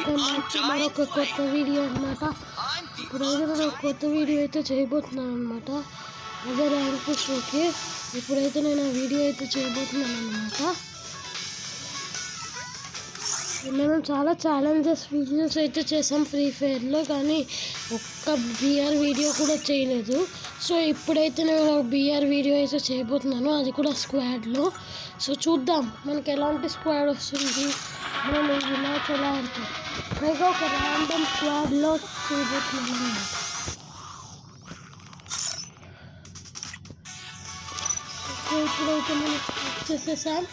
Welcome back to మరొక కొత్త video అనమాట. ఇప్పుడైతే నేను కొత్త వీడియో అయితే చేయబోతున్నాను అనమాట. అదే ర్యాంక్ పుష్. ఓకే, ఇప్పుడైతే నేను ఆ వీడియో అయితే చేయబోతున్నాను అనమాట. మనం చాలా ఛాలెంజెస్ వీడియోస్ అయితే చేసాం ఫ్రీ ఫైర్లో, కానీ ఒక్క బిఆర్ వీడియో కూడా చేయలేదు. సో ఇప్పుడైతే నేను బిఆర్ వీడియో అయితే చేయబోతున్నాను, అది కూడా స్క్వాడ్లో. సో చూద్దాం మనకి ఎలాంటి స్క్వాడ్ వస్తుంది, మనం ఈ మ్యాచ్ ఎలా ఆడతాం. పైగా ఒక ర్యాండమ్ స్క్వాడ్లో చేయబోతున్నాను అన్నమాట. సో ఇప్పుడైతే మనం స్టార్ట్ చేసేసాం.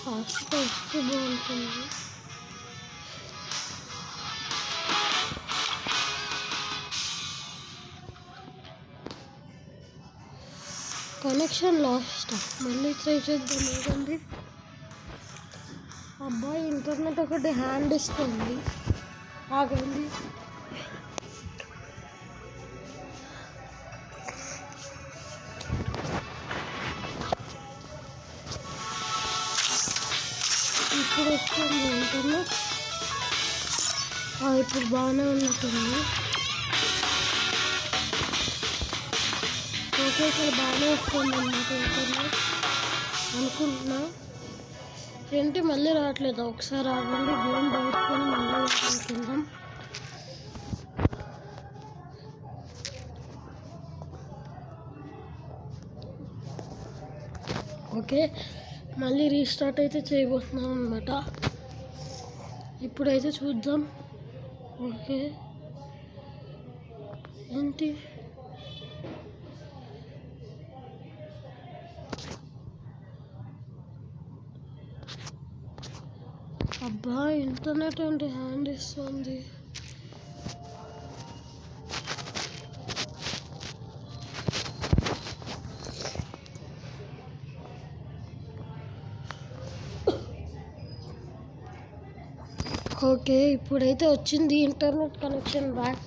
ఫస్ట్ వస్తే బాగుంటుంది. కనెక్షన్ లాస్ట్, మళ్ళీ ట్రై చేద్దాం. ఏదండి అబ్బాయి, ఇంటర్నెట్ ఒకటి హ్యాండ్ ఇస్తుంది. ఆగండి, ఇప్పుడు వస్తుంది ఇంటర్నెట్. ఇప్పుడు బాగానే ఉన్నట్టుంది. ఓకే, ఇక్కడ బాగానే వస్తుంది అన్నమాట ఇంటర్నెట్ అనుకుంటున్నా. ఏంటి మళ్ళీ రావట్లేదు? ఒకసారి ఆగండి, గేమ్ బయటకొని మళ్ళీ వెళ్దాం. ఓకే, మళ్ళీ రీస్టార్ట్ అయితే చేయబోతున్నాం అన్నమాట. ఇప్పుడైతే చూద్దాం. ఓకే, ఏంటి అబ్బా, ఇంటర్నెట్ అంటే హ్యాండ్ ఇస్తుంది. ఓకే, ఇప్పుడైతే వచ్చింది ఇంటర్నెట్ కనెక్షన్ బ్యాక్.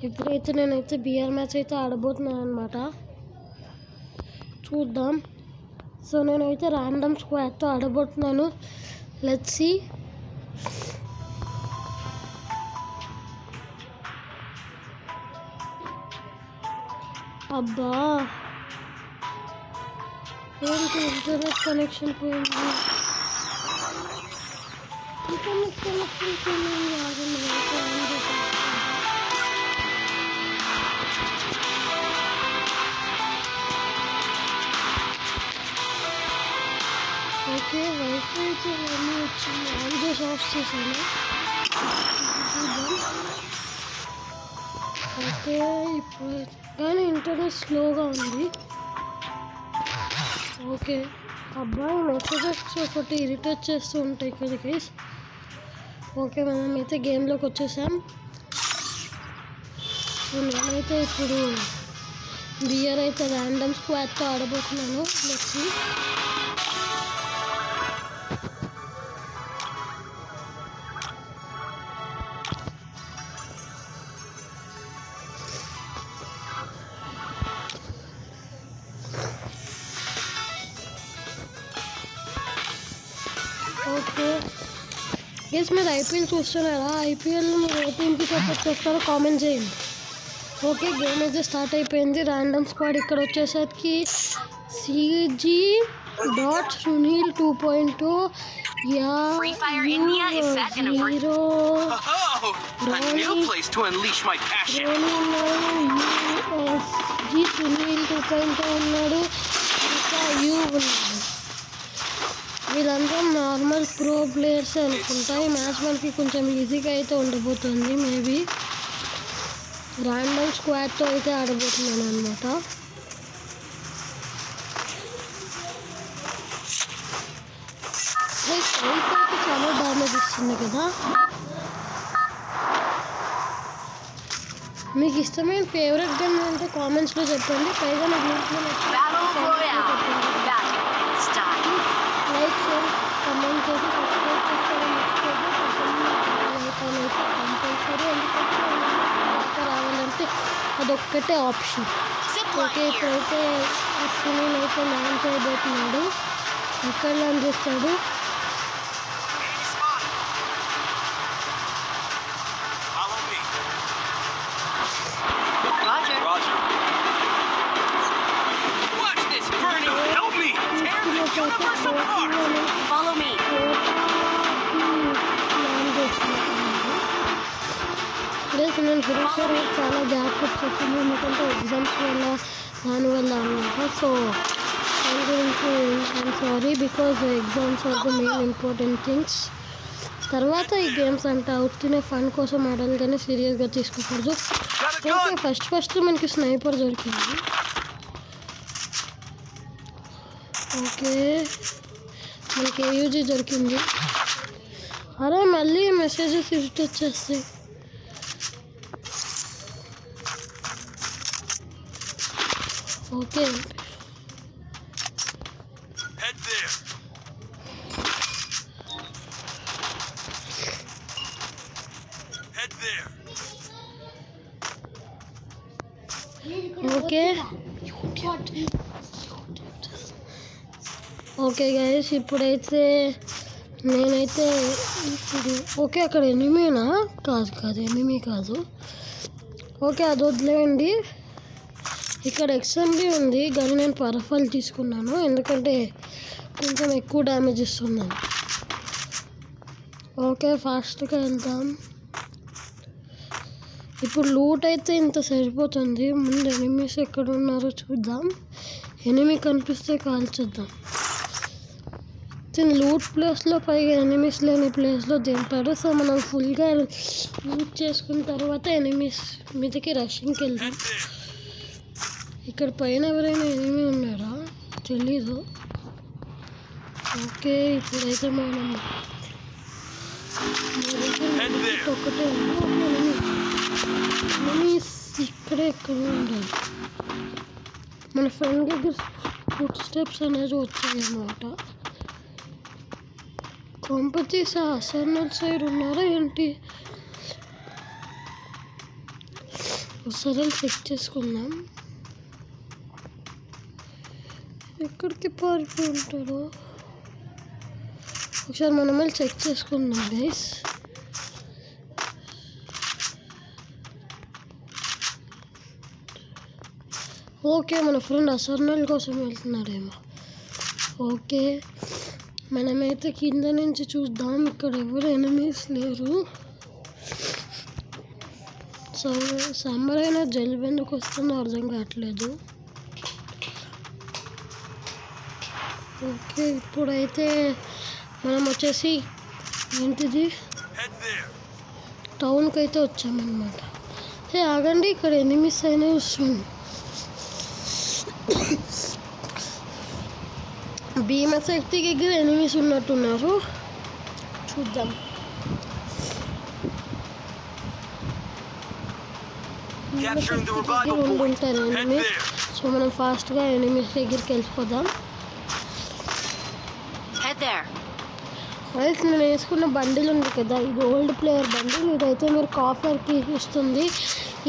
ఇప్పుడైతే నేనైతే బిఆర్ మ్యాచ్ అయితే ఆడబోతున్నాను అనమాట. చూద్దాం. సో నేనైతే ర్యాండమ్ స్క్వాడ్తో ఆడబోతున్నాను. Let's see. అబ్బా, ఏంటి ఇంటర్నెట్ కనెక్షన్ పోయింది. ఇంటర్నెట్ కనెక్షన్ పోయింది. ఆగండి, ఓకే, వైఫై అయితే అన్నీ వచ్చింది. ఆన్ చేసి ఆఫ్ చేశాను. ఓకే, ఇప్పుడు కానీ ఇంటర్నెట్ స్లోగా ఉంది. ఓకే, అబ్బాయి మెసేజెస్ ఒకటి ఇరిటేట్ చేస్తూ ఉంటాయి కదా గైస్. ఓకే, మనమైతే గేమ్లోకి వచ్చేసాం. సో నేనైతే ఇప్పుడు బిఆర్ అయితే ర్యాండమ్ స్క్వాడ్తో ఆడబోతున్నాను. Let's see. ఓకే గైస్, మీరు ఐపీఎల్ చూస్తున్నారా? ఐపీఎల్ మీరు ఏ టీమ్కి సపోర్ట్ చేస్తారో కామెంట్ చేయండి. ఓకే, గేమ్ అయితే స్టార్ట్ అయిపోయింది. ర్యాండమ్ స్క్వాడ్ ఇక్కడ వచ్చేసరికి CG.Sunil 2.2, Sunil 2.2 ఉన్నాడు. ఇంకా ఉన్నాడు. వీళ్ళంతా నార్మల్ ప్రో ప్లేయర్స్ అనుకుంటా. ఈ మ్యాచ్ మనకి కొంచెం ఈజీగా అయితే ఉండబోతుంది. మేబీ ర్యాండమ్ స్క్వాడ్తో అయితే ఆడబోతున్నాను అనమాట. చాలా డ్యామేజ్ ఇస్తుంది కదా. మీకు ఇష్టమైన ఫేవరెట్ గన్ అంటే కామెంట్స్లో చెప్పండి. పైగా నాకు లైక్ షేర్ కమెంట్ చేసి సబ్స్క్రైబ్ చేసుకోవడం మర్చిపోద్దు. కంపల్సరీ ఎందుకంటే రావాలంటే అదొక్కటే ఆప్షన్. ఓకే, ఇప్పుడైతే సునీల్ అయితే ల్యాండ్ చేయబోతున్నాడు. ఎక్కడ ల్యాండ్ చేస్తాడు? నేను ఫినిషర్ చాలా గ్యాప్ వచ్చేసింది ఎందుకంటే ఎగ్జామ్స్ వల్ల దానివల్ల అనమాట. సో దాని గురించి I'm sorry because exams are the main important things. తర్వాత ఈ గేమ్స్ అంటే అవుతున్న ఫన్ కోసం ఆడాలి కానీ సీరియస్గా తీసుకోకూడదు. ఓకే, ఫస్ట్ మనకి స్నైపర్ దొరికింది. ఓకే, మనకి ఏయూజీ దొరికింది. అరే మళ్ళీ మెసేజెస్ ఇట్ వచ్చేస్తాయి. ఓకే, ఓకే ఓకే గైస్, ఇప్పుడైతే నేనైతే ఇప్పుడు ఓకే అక్కడ ఎనిమీనా? కాదు ఎనిమీ కాదు. ఓకే, అది వదిలేయండి. ఇక్కడ ఎక్స్ఎంబీ ఉంది కానీ నేను పరఫల్ తీసుకున్నాను ఎందుకంటే కొంచెం ఎక్కువ డ్యామేజ్ ఇస్తున్నాను. ఓకే, ఫాస్ట్గా వెళ్దాం. ఇప్పుడు లూట్ అయితే ఇంత సరిపోతుంది. ముందు ఎనిమీస్ ఎక్కడ ఉన్నారో చూద్దాం. ఎనిమీ కనిపిస్తే కాల్చేద్దాం. లూట్ ప్లేస్లో పైగా ఎనిమీస్ లేని ప్లేస్లో దింపాడు. సో మనం ఫుల్గా లూట్ చేసుకున్న తర్వాత ఎనిమీస్ మీదకి రషింగ్కి వెళ్దాం. ఇక్కడ పైన ఎవరైనా ఎనిమీ ఉన్నారా? తెలీదు. ఓకే, ఇప్పుడైతే మనం ఒకటే ఎనిమీస్ ఇక్కడే ఎక్కడ ఉండాలి. మన ఫ్రెండ్ దగ్గర ఫుట్ స్టెప్స్ అనేది వచ్చాయి అన్నమాట. కొంపతీసి అసర్నల్ సైడ్ ఉన్నారా ఏంటి? ఒకసారి చెక్ చేసుకుందాం. ఎక్కడికి పారిపోయి ఉంటారో ఒకసారి మనం వెళ్ళి చెక్ చేసుకుందాం గైస్. ఓకే, మన ఫ్రెండ్ అసర్నల్ కోసం వెళ్తున్నాడేమో. ఓకే, మనమైతే కింద నుంచి చూద్దాం. ఇక్కడ ఎవరు ఎనిమీస్ లేరు. సమ్మర్ అయినా జలుబు ఎందుకు వస్తుందో అర్థం కావట్లేదు. ఓకే, ఇప్పుడైతే మనం వచ్చేసి ఏంటిది టౌన్కి అయితే వచ్చామన్నమాట. ఆగండి, ఇక్కడ ఎనిమీస్ అయినా వస్తుంది. భీమశక్తి దగ్గర ఎనిమీస్ ఉన్నట్టున్నారు, చూద్దాం. ఉంటారు ఎనిమీస్. సో మనం ఫాస్ట్గా ఎనిమీస్ దగ్గరికి వెళ్ళిపోదాం. రైస్ నేను వేసుకున్న బండిల్ ఉంది కదా, ఇది ఓల్డ్ ప్లేయర్ బండిల్. ఇదైతే మీరు కాఫర్కి ఇస్తుంది.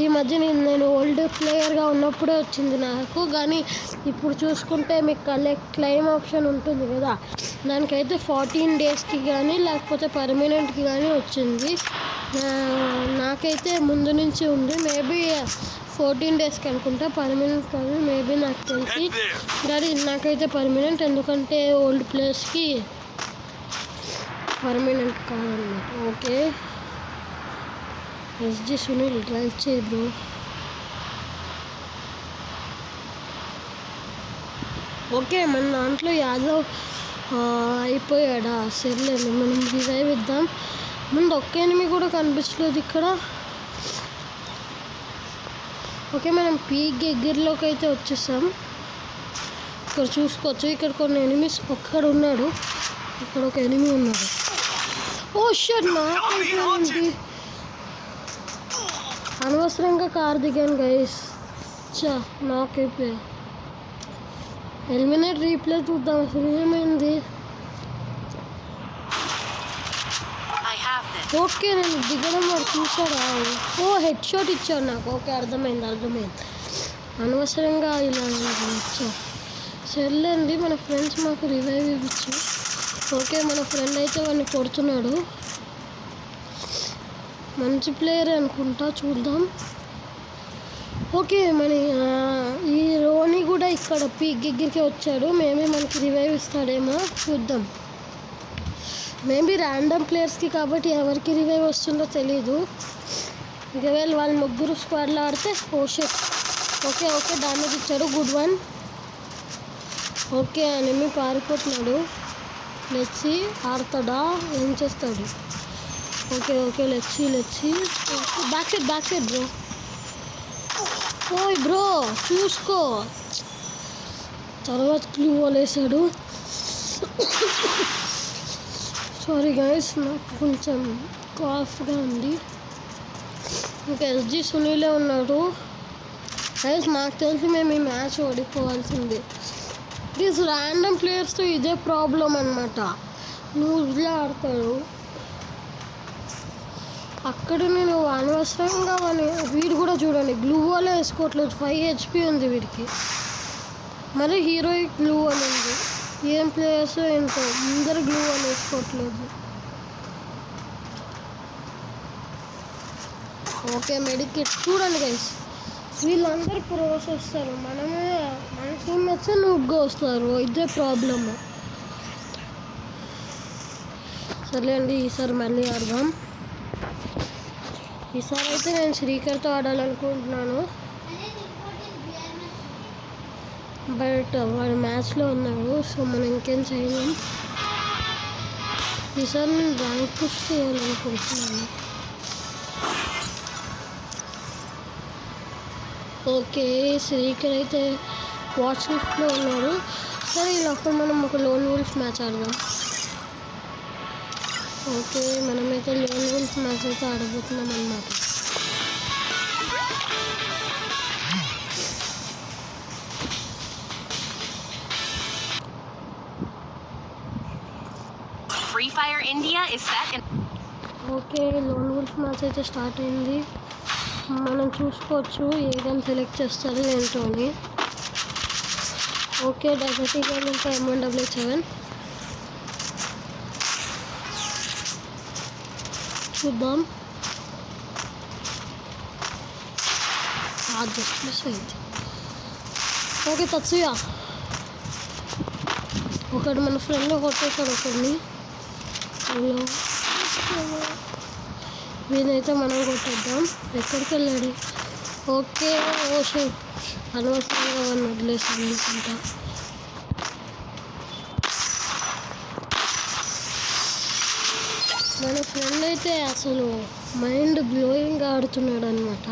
ఈ మధ్య నేను ఓల్డ్ ప్లేయర్గా ఉన్నప్పుడే వచ్చింది నాకు, కానీ ఇప్పుడు చూసుకుంటే మీకు క్లెయిమ్ ఆప్షన్ ఉంటుంది కదా, దానికైతే 14 డేస్కి కానీ లేకపోతే పర్మనెంట్కి కానీ వచ్చింది. నాకైతే ముందు నుంచి ఉంది. మేబీ 14 డేస్కి అనుకుంటా, పర్మనెంట్ కాదు మేబీ, నాకు తెలిసి. కానీ నాకైతే పర్మనెంట్, ఎందుకంటే ఓల్డ్ ప్లేస్కి పర్మనెంట్ కాదన్నమాట. ఓకే, ఎస్జి సునీల్ డ్రైవ్ చేయి బ్రో. ఓకే, మన దాంట్లో యాదవ్ అయిపోయాడా? సర్లేదు, మనం రివైవ్ ఇద్దాం. ముందు ఒక్క ఎనిమి కూడా కనిపించలేదు ఇక్కడ. ఓకే, మనం పీక్ దగ్గరలోకి అయితే వచ్చేసాం. ఇక్కడ చూసుకోవచ్చు, ఇక్కడ కొన్ని ఎనిమిస్. ఒక్కడ ఉన్నాడు, ఇక్కడ ఒక ఎనిమి ఉన్నాడు. ఓ షట్, అనవసరంగా కార్ దిగాను గైస్. నాకైపోయా. ఎలిమినేట్ రీప్లే చూద్దాం అసలు ఏమైంది. ఓకే నేను దిగడం వాడు చూసాడా. హెడ్ షాట్ ఇచ్చాడు నాకు. ఓకే అర్థమైంది. అనవసరంగా ఇలా ఇచ్చా. సర్లేండి మన ఫ్రెండ్స్ మాకు రివైవ్ ఇవ్వచ్చు. ఓకే మన ఫ్రెండ్ అయితే వాడిని కొడుతున్నాడు. మంచి ప్లేయర్ అనుకుంటా, చూద్దాం. ఓకే మన ఈ రోని కూడా ఇక్కడ పీక్ దగ్గరికి వచ్చాడు. మేబీ మనకి రివైవ్ ఇస్తాడేమో చూద్దాం. మేబీ ర్యాండమ్ ప్లేయర్స్కి కాబట్టి ఎవరికి రివైవ్ వస్తుందో తెలీదు. ఒకవేళ వాళ్ళు ముగ్గురు స్క్వాడ్లో ఆడితే షిట్. ఓకే డ్యామేజ్ ఇచ్చాడు. Good one. ఓకే ఎనిమి పారిపోతున్నాడు. లెచ్చి ఆడతాడా, ఏం చేస్తాడు. ఓకే లెచ్చి బ్యాక్ సైడ్ బ్రో. బ్రో చూసుకో. తర్వాత క్లూ వలేసాడు. సారీ గైస్, నాకు కొంచెం కాఫ్గా ఉంది. ఇంకా ఎస్జీ సునీలే ఉన్నాడు. గైస్ నాకు తెలిసి మేము ఈ మ్యాచ్ ఓడిపోవాల్సింది. ప్లీజ్ ర్యాండమ్ ప్లేయర్స్తో ఇదే ప్రాబ్లం అనమాట. లూజ్గా ఆడతాడు. అక్కడ నేను అనవసరంగా వీడు కూడా చూడండి గ్లూ వాలే వేసుకోవట్లేదు. 5 HP ఉంది వీడికి. మరి హీరోయిక్ గ్లూ వాల్ ఉంది. ఏం ప్లేయర్స్ ఏంటో అందరు గ్లూ వాల్ వేసుకోవట్లేదు. ఓకే మెడికిట్ చూడండి గైస్, వీళ్ళందరూ ప్రోస్ వస్తారు. మన టీమ్మేట్స్ నూగ్గా వస్తారు. ఇదే ప్రాబ్లమ్. సర్లే అండి ఈసారి మళ్ళీ ఆడదాం. ఈసారి అయితే నేను శ్రీకర్తో ఆడాలనుకుంటున్నాను. బట్ వాడు మ్యాచ్లో ఉన్నాడు, సో మనం ఇంకేం చేయలేం. ఈసారి నేను ర్యాంక్ పుష్ చేయాలనుకుంటున్నాను. ఓకే శ్రీకర్ అయితే వాచ్ లిస్ట్లో ఉన్నాడు. సరే ఇలా మనం ఒక లోన్ వూల్ఫ్ మ్యాచ్ ఆడదాం. ఓకే మనమైతే లోన్ వూల్ఫ్ మ్యాచ్ అయితే ఆడబోతున్నాం అన్నమాట. Free Fire India is set in. Okay loan wolf match అయితే స్టార్ట్ అయింది. మనం చూసుకోవచ్చు ఏ గన్ సెలెక్ట్ చేస్తారు ఏంటో అని. ఓకే డైవర్టీ గన్ ఇంకా M1W7 చూద్దాం. జస్ట్ మిస్ అయింది. ఓకే తత్సుయా ఒకడు మన ఫ్రెండ్ కొట్టేశాడు ఒకడిని. వీనైతే మనం కొట్టేద్దాం. ఎక్కడికి వెళ్ళాడు. ఓకే అనవసరంగా వాడిని వదిలేసాను అనుకుంటా. మన ఫ్రెండ్ అయితే అసలు మైండ్ బ్లోయింగ్గా ఆడుతున్నాడు అనమాట.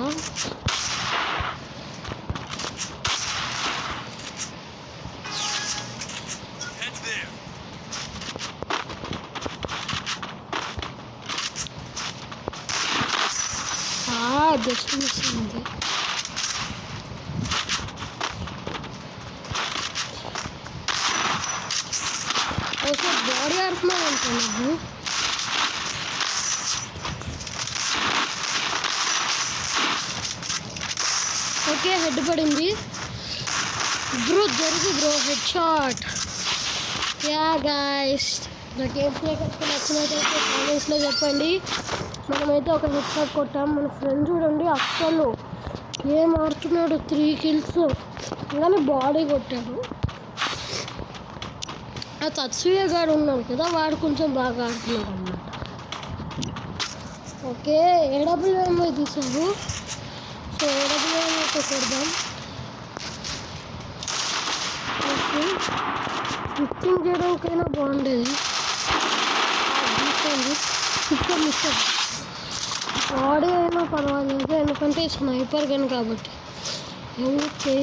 జస్ట్ మిస్ అయింది. ఓకే బాడీ ఆడుతున్నావు అంటే నువ్వు. ఓకే హెడ్ పడింది. బ్రో జరుగు bro head shot. Yeah guys నా గేమ్ ప్లే నచ్చినట్లయితే కామెంట్స్లో చెప్పండి. మనమైతే ఒక హెడ్ షాట్ కొట్టాం. మన ఫ్రెండ్ చూడండి అస్సలు ఏం ఆడుతున్నాడు. 3 kills కానీ బాడీ కొట్టాడు. ఆ తత్సూయ గాడు ఉన్నాడు కదా వాడు కొంచెం బాగా ఆడుతున్నాడు అన్నమాట. ఓకే AWM తీసాడు. సో AWM అయితే కొడదాం. ఓకే స్విచ్చింగ్ చేయడానికైనా బాగుండేది. మిస్ అయింది. బాడీ అయినా పర్వాలేదు ఎందుకంటే స్నైపర్ గన్ కాబట్టి. ఓకే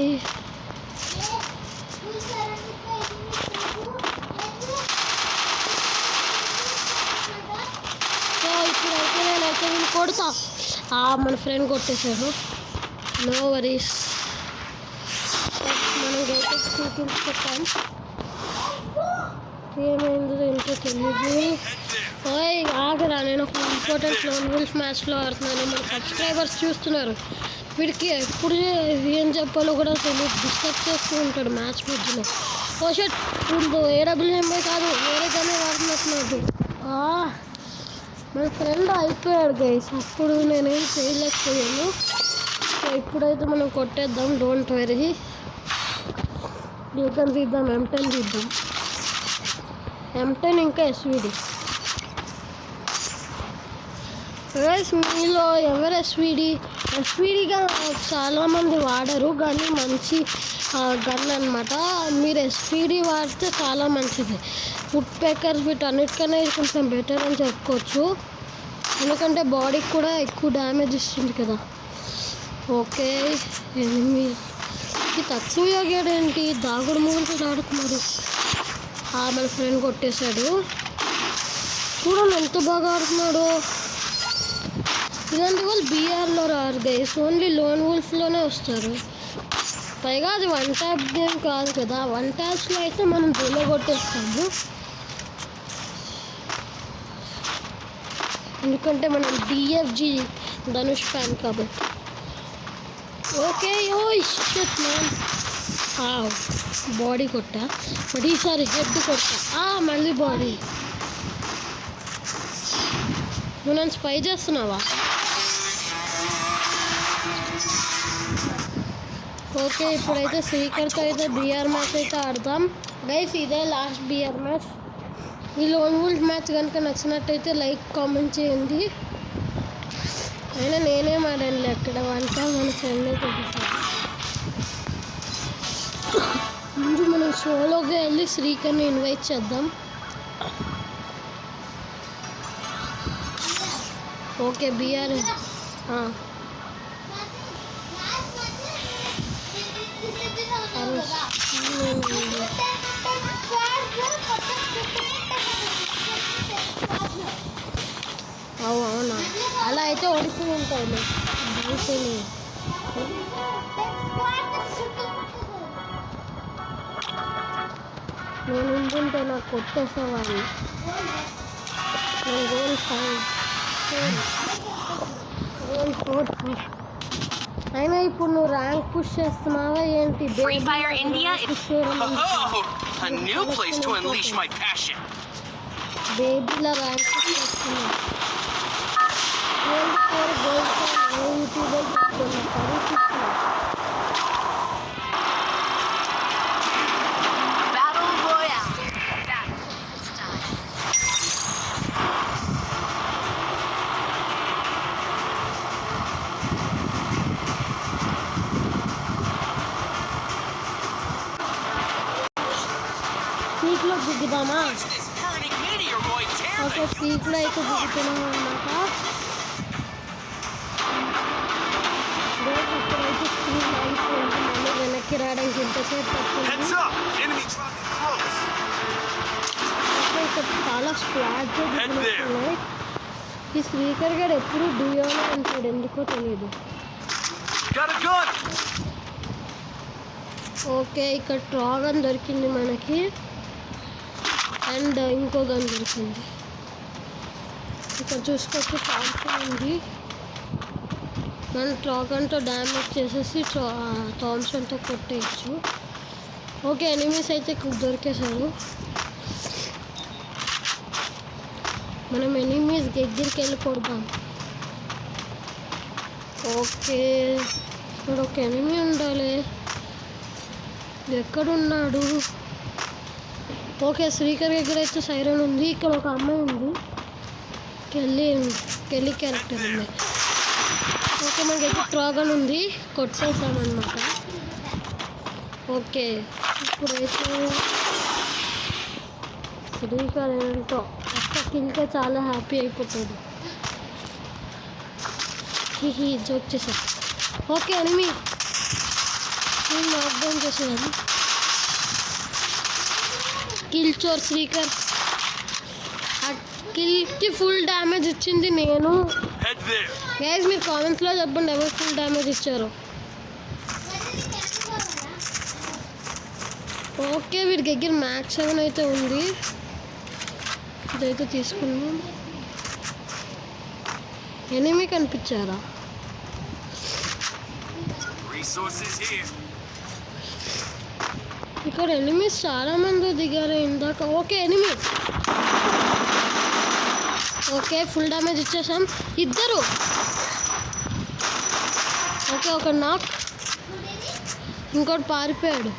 సో ఇప్పుడైతే నేనైతే వీళ్ళు కొడతా. మన ఫ్రెండ్ కొట్టేశాడు. No worries. మనం గైతే చూపించుకుంటాం ఏమైందో ఇంట్లో తెలియదు. ఓయ్ ఆగరా, నేను ఒక ఇంపార్టెంట్ లోన్ వుల్ఫ్ మ్యాచ్లో ఆడుతున్నాను. మన సబ్స్క్రైబర్స్ చూస్తున్నారు. వీడికి ఎప్పుడు ఏం చెప్పాలో కూడా తెలియదు, డిస్టర్బ్ చేస్తూ ఉంటాడు మ్యాచ్ మధ్యలో. ఓ షట్, ఇప్పుడు AWMA కాదు వేరేగానే వాడుతున్నట్టున్నాడు. మన ఫ్రెండ్ అయిపోయాడు గైస్, అప్పుడు నేనేం చేయలేకపోయాను. సో ఇప్పుడైతే మనం కొట్టేద్దాం. డోంట్ వెరీ, యూకన్ తీద్దాం, M10 తీద్దాం. M10 ఇంకా SVD. మీలో ఎవరు ఎస్విడిగా చాలామంది వాడరు, కానీ మంచి గన్ అనమాట. మీరు SVD వాడితే చాలా మంచిది. వుడ్ పేకర్స్ వీటన్నిటికన్నా ఇది కొంచెం బెటర్ అని చెప్పుకోవచ్చు, ఎందుకంటే బాడీకి కూడా ఎక్కువ డ్యామేజ్ ఇస్తుంది కదా. ఓకే, ఎనిమిది తత్సూయోగాడు ఏంటి దాగుడు మూగులతో ఆడుతున్నారు. మన ఫ్రెండ్ కొట్టేశాడు. చూడండి ఎంత బాగా ఆడుతున్నాడు. ఇలాంటి వాళ్ళు BRలో రారు గైస్, ఓన్లీ లోన్ వుల్ఫ్లోనే వస్తారు. పైగా అది 1 ట్యాప్ గేమ్ కాదు కదా, 1 ట్యాప్స్లో అయితే మనం దీనిలో కొట్టేస్తాము, ఎందుకంటే మనం DFG ధనుష్ ఫ్యాన్ కాబట్టి. ఓకే, ఓ షట్ మ్యాన్, బాడీ కొట్టా, బట్ ఈసారి హెడ్ కొట్టా. మళ్ళీ బాడీ. నువ్వు నన్ను స్పై చేస్తున్నావా? ఓకే, ఇప్పుడైతే శ్రీకర్తో అయితే BR మ్యాచ్ అయితే ఆడదాం గైస్. ఇదే లాస్ట్ BR మ్యాచ్. ఈ లోన్ వుల్ఫ్ మ్యాచ్ కనుక నచ్చినట్టయితే లైక్ కామెంట్ చేయండి. అయినా నేనేం ఆడానులే అక్కడ, వంట మన ఫ్రెండ్నే కొట్టేసాను. ముందు మనం సోలోగా వెళ్ళి శ్రీకర్ని ఇన్వైట్ చేద్దాం. ఓకే, BR అవునా, అలా అయితే ఓడిపోయి ఉంటాయి. నేను ఉంటుంటే నాకు కొట్టేసేవాడిని. నేను గోల్ 4. అయినా ఇప్పుడు నువ్వు ర్యాంక్ పుష్ చేస్తున్నావా ఏంటి? Free Fire India is a new place to unleash my passion. బేబీలా ర్యాంక్ పుష్ చేస్తున్నా. 24 గోల్స్ యూట్యూబ్లో Battle Royale. పీక్లో దిగుదామా? This burning meteoroid tear okay, పీక్లో అయితే దిగుతున్నాం అన్నమాట. ఇప్పుడైతే స్క్రీన్ అయిపోయింది, మళ్ళీ వెనక్కి రావడానికి ఎంతసేపు పడుతుంది. Heads up! Enemy dropping close. ఇక్కడ చాలా స్క్వాడ్స్ Head there. దిగుతున్నాయి. ఈ స్పీకర్ గడు ఎప్పుడు డియోలో ఉంటాడు, ఎందుకో తెలియదు. Got a gun. ఓకే, ఇక్కడ ట్రాగన్ దొరికింది మనకి, అండ్ ఇంకో గన్ దొరికింది. ఇక్కడ చూసుకోవచ్చు థామ్సన్ ఉంది. మనం ట్రాగన్తో డ్యామేజ్ చేసేసి థామ్సన్తో కొట్టేయచ్చు. ఓకే, ఎనిమీస్ అయితే దొరికేశారు. మనం ఎనిమీస్ దగ్గరికి వెళ్ళి కొడదాం. ఓకే, ఇక్కడ ఒక ఎనిమీ ఉండాలి. ఎక్కడున్నాడు? ఓకే, శ్రీకర్ దగ్గర అయితే సైరన్ ఉంది. ఇక్కడ ఒక అమ్మాయి ఉంది, కెళ్ళి క్యారెక్టర్ ఉంది. ఓకే, మనకైతే ట్రాగన్ ఉంది, కొట్టేసామన్నమాట. ఓకే, ఇప్పుడైతే శ్రీకర్ ఏంటో ఒక్క కిల్కే చాలా హ్యాపీ అయిపోతుంది. జోక్ చేసా. ఓకే, ఎనిమీ నేను లాక్డౌన్ చేసేదాన్ని. కిల్ చోర్ శ్రీకర్. ఆ కిల్కి ఫుల్ డ్యామేజ్ ఇచ్చింది నేను. Head there. గైస్ మీరు కామెంట్స్లో చెప్పండి ఎవరు ఫుల్ డ్యామేజ్ ఇచ్చారు. ఓకే వీడి దగ్గర మ్యాక్స్ 7 అయితే ఉంది, ఇదైతే తీసుకున్నాం. ఎనిమి కనిపించారా? ఇక్కడ ఎనిమిస్ చాలా మంది దిగారు ఇందాక. Okay enemy, okay full damage ఇచ్చేసాం. ఇద్దరు, ఓకే ఒక నాక్, ఇంకోటి పారిపోయాడు.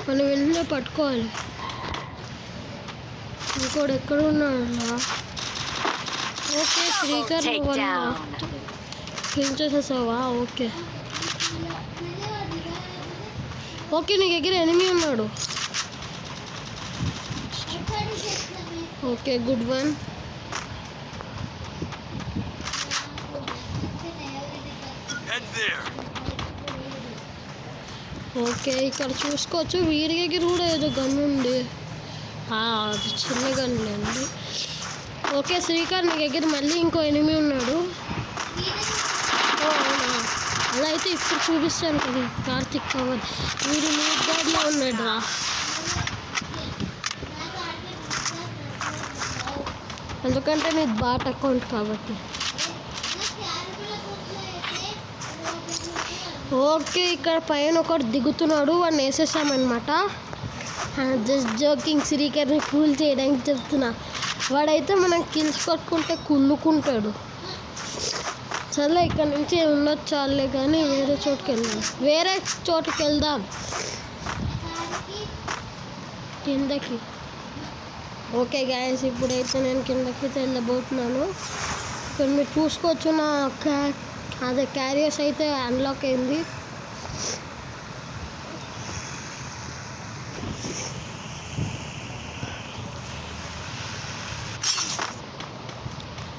మనం వెంటనే పట్టుకోవాలి. ఇంకోటి ఎక్కడ ఉన్నాడు? ఓకే శ్రీకర్ క్లీన్ చేసేసావా? ఓకే ఓకే నీ దగ్గర ఎనిమి ఉన్నాడు. Okay good one. ఓకే ఇక్కడ చూసుకోవచ్చు వీడి దగ్గర కూడా ఏదో గన్ ఉంది, అది చిన్న గన్లేండి. ఓకే శ్రీకర్ నీ దగ్గర మళ్ళీ ఇంకో ఎనిమి ఉన్నాడు. అవునా, అలా అయితే ఇప్పుడు చూపిస్తాను కదా. కార్తిక్ కవర్ వీడు లీడ్ గార్డ్లో ఉన్నాడు రా. ఎందుకంటే నీది బాట్ అకౌంట్ కాబట్టి. ఓకే ఇక్కడ పైన ఒకటి దిగుతున్నాడు, వాడిని వేసేసామన్నమాట. జస్ట్ జోకింగ్, శ్రీకర్ని ఫూల్ చేయడానికి చెప్తున్నా. వాడైతే మనం కిల్స్ కొట్టుకుంటే కుళ్ళుకుంటాడు. సరే ఇక్కడ నుంచి ఉండొచ్చు చాలే కానీ వేరే చోటుకి వెళ్దాం కిందకి. ఓకే గాయస్ ఇప్పుడైతే నేను కిందకి వెళ్ళబోతున్నాను. ఇక్కడ మీరు చూసుకోవచ్చు నా అదే క్యారియర్స్ అయితే అన్లాక్ అయింది.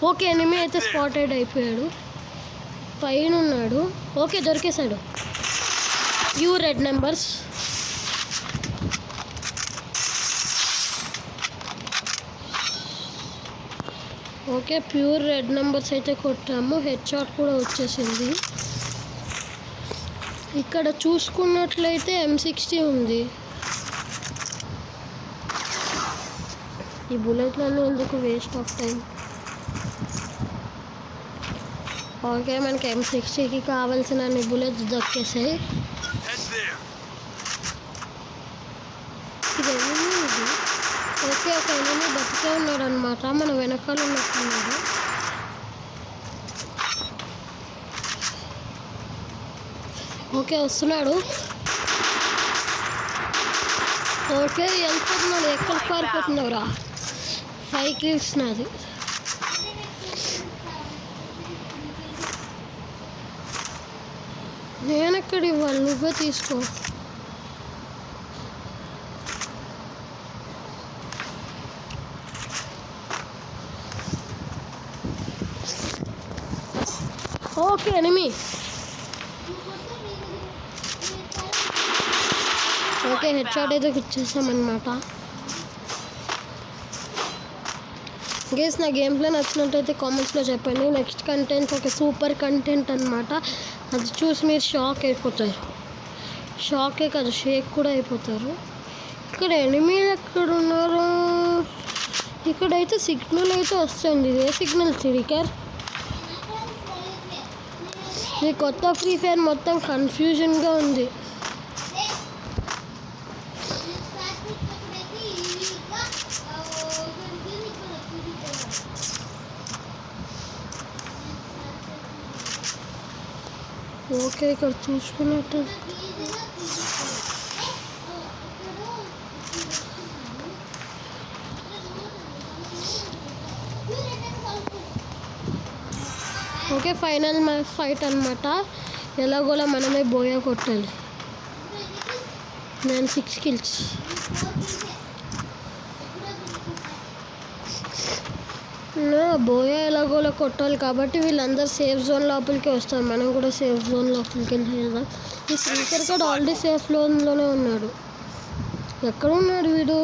ఓకే ఎనిమి అయితే స్పాటెడ్ అయిపోయాడు, పైన ఉన్నాడు. ఓకే దొరికేశాడు. Pure red numbers. Okay pure red numbers అయితే కొట్టాము, హెడ్ షాట్ కూడా వచ్చేసింది. ఇక్కడ చూసుకున్నట్లయితే M60 ఉంది. ఈ బుల్లెట్లలో ఎందుకు వేస్ట్ ఆఫ్ టైం. ఓకే మనకి M60కి కావాల్సిన అన్ని బుల్లెట్స్ దొరికేసాయి. ఇది ఓకే ఒక ఎనిమిది బతికే ఉన్నాడు అనమాట, మన వెనకాల ఉన్నట్టున్నాడు. ఓకే వస్తున్నాడు. ఓకే వెళ్ళిపోతున్నాడు. ఎక్కడ పారిపోతున్నావురా? 5 kills నాది. నేనెక్కడ ఇవ్వాలి, నువ్వే తీసుకో. Okay enemy. Okay head shot అయితే ఇచ్చేసామన్నమాట. గేస్ నా గేమ్ ప్లే నచ్చినట్టయితే కామెంట్స్లో చెప్పండి. నెక్స్ట్ కంటెంట్ ఒక సూపర్ కంటెంట్ అనమాట, అది చూసి మీరు షాక్ అయిపోతారు. షాకే కాదు షేక్ కూడా అయిపోతారు. ఇక్కడ ఎనిమీలు ఎక్కడ ఉన్నారు? ఇక్కడైతే సిగ్నల్ అయితే వస్తుంది. ఏ సిగ్నల్ శ్రీకర్? ఈ కొత్త ఫ్రీ ఫైర్ మొత్తం కన్ఫ్యూజన్గా ఉంది. ఓకే ఇక్కడ చూసుకున్నట్టు ఓకే ఫైనల్ ఫైట్ అనమాట. ఎలాగోలా మనమే బోయా కొట్టాలి. నేను 6 kills. బోయా ఎలాగోలా కొట్టాలి కాబట్టి వీళ్ళందరూ సేఫ్ జోన్ లోపలికి వస్తారు. మనం కూడా సేఫ్ జోన్ లోపలికి వెళ్దాం. ఈ శ్రీకర్ కూడా ఆల్రెడీ సేఫ్ జోన్లోనే ఉన్నాడు. ఎక్కడ ఉన్నాడు వీడు?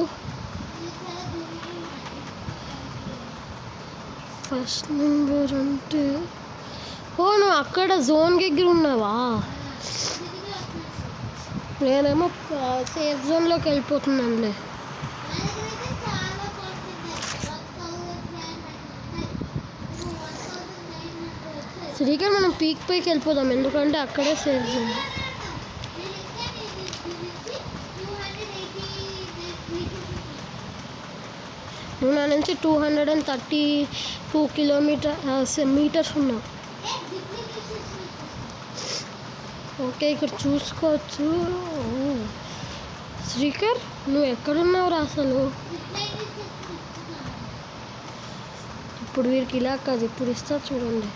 ఫస్ట్ నెంబర్ అంటే ఓ నువ్వు అక్కడ జోన్ దగ్గర ఉన్నావా? నేనేమో సేఫ్ జోన్లోకి వెళ్ళిపోతున్నానులే. శ్రీకర్ మనం పీక్ పైకి వెళ్ళిపోదాం, ఎందుకంటే అక్కడే సేఫ్ జోన్. నువ్వు నా నుంచి 232 మీటర్స్ ఉన్నావు. ఓకే, ఇక్కడ చూసుకోవచ్చు. శ్రీకర్ నువ్వు ఎక్కడున్నావురా అసలు? ఇప్పుడు వీరికి ఇలా కాదు, ఇప్పుడు ఇస్తా చూడండి.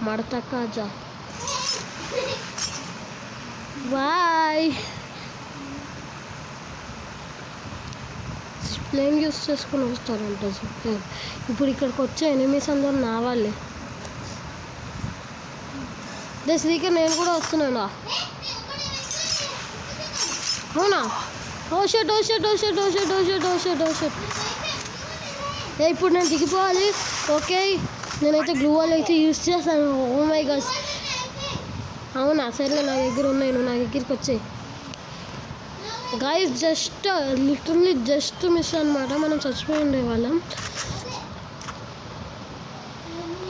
మడత కాజా. బాయ్. ప్లేన్ యూస్ చేసుకుని వస్తారంట ప్లేన్. ఇప్పుడు ఇక్కడికి వచ్చే ఎనిమీస్ అందరూ నా వాళ్ళే. దే శ్రీకర్ నేను కూడా వస్తున్నానా? అవునా? Oh shut. ఇప్పుడు నేను దిగిపోవాలి. ఓకే, నేనైతే గ్లూ వాల్ అయితే యూస్ చేస్తాను. Oh my God. అవునా? సరే, నా దగ్గర ఉన్నాయి, నువ్వు నా దగ్గరికి వచ్చాయి. గైస్ లిటరల్లీ జస్ట్ మిస్ అనమాట, మనం చచ్చిపోయి ఉండేవాళ్ళం.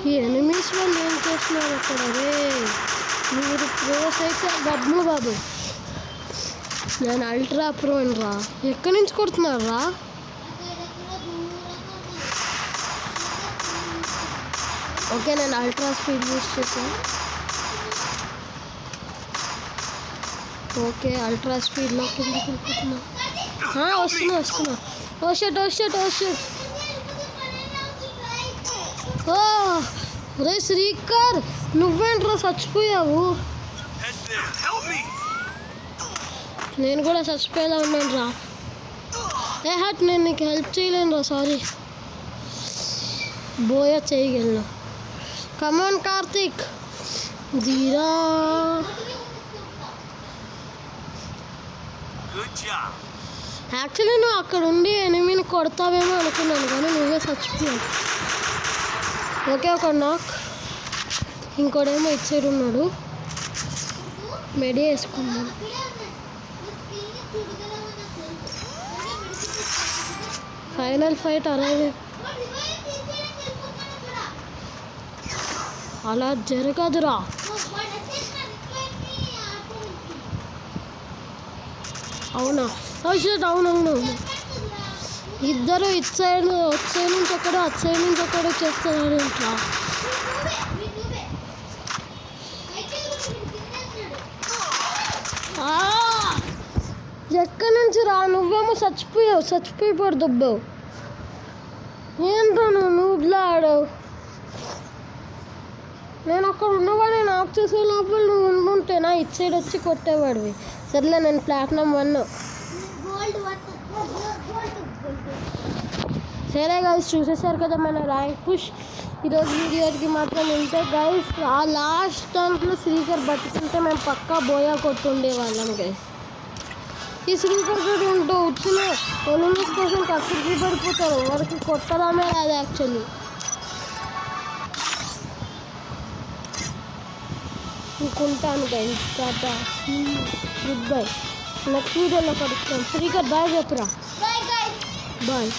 ఈ ఎనిమీస్ వాళ్ళు ఏం చేస్తున్నారు అక్కడ? అరే మీరు ప్రోస్ అయితే డబ్బులు బాబు. నేను అల్ట్రా ప్రో అని రా. ఎక్కడి నుంచి కొడుతున్నారు రా? ఓకే, నేను అల్ట్రా స్పీడ్ యూస్ చేశాను. ఓకే, అల్ట్రా స్పీడ్లో కిందకి వెళ్ళిపోతున్నా. వస్తున్నా. ఓ షట్. ఓ రే శ్రీకర్, నువ్వేంట్రా చచ్చిపోయావు? నేను కూడా చచ్చిపోయేలా ఉన్నాను రా. నేను నీకు హెల్ప్ చేయలేను రా, సారీ. బోయా చేయగలను. కమాన్ కార్తిక్, ధీరా. యాక్చువల్లీ నువ్వు అక్కడ ఉండి ఎనిమిని కొడతావేమో అనుకున్నాను, కానీ నువ్వే చచ్చిపోయావు. ఓకే, ఒక నాక్. ఇంకోడేమో ఇటు సైడ్ ఉన్నాడు. మెడి వేసుకున్నాను. ఫైనల్ ఫైట్ అలా జరగదురా. అవునా? అవునవును. ఇద్దరు ఇటు సైడ్ నుంచి ఒకడు, అటు సైడ్ నుంచి ఒకడు చేస్తున్నారు. ఇంకా ఎక్కడి నుంచి రా? నువ్వేమో చచ్చిపోయి పడుతున్నావు. ఏంటో నువ్వు ఆడావు. నేను అక్కడ ఉన్నవాడు నాకు చేసే లోపల నువ్వు ఉండుంటేనా ఇటు సైడ్ వచ్చి కొట్టేవాడివి. సర్లే, నేను ప్లాటినం 1. సరే గైస్, చూసేసారు కదా మన ర్యాంక్ పుష్. ఈరోజు వీడియోకి మాత్రం ఇంతే గైస్. ఆ లాస్ట్ దాంట్లో శ్రీకర్ బతుకుంటే మేము పక్కా బోయా కొట్టుండేవాళ్ళం గైస్. ఈ శ్రీకర్ కూడా ఉంటూ వచ్చిన ఎనిమిస్ కోసం కక్కడికి పడిపోతారు. వారికి కొట్టడమే రాదు యాక్చువల్లీ. ఇంకుంటాను guys. Tata, good bye. Next వీడియోలో కలుస్తాం. శ్రీకర్ బాయ్ చెప్పురా. బాయ్.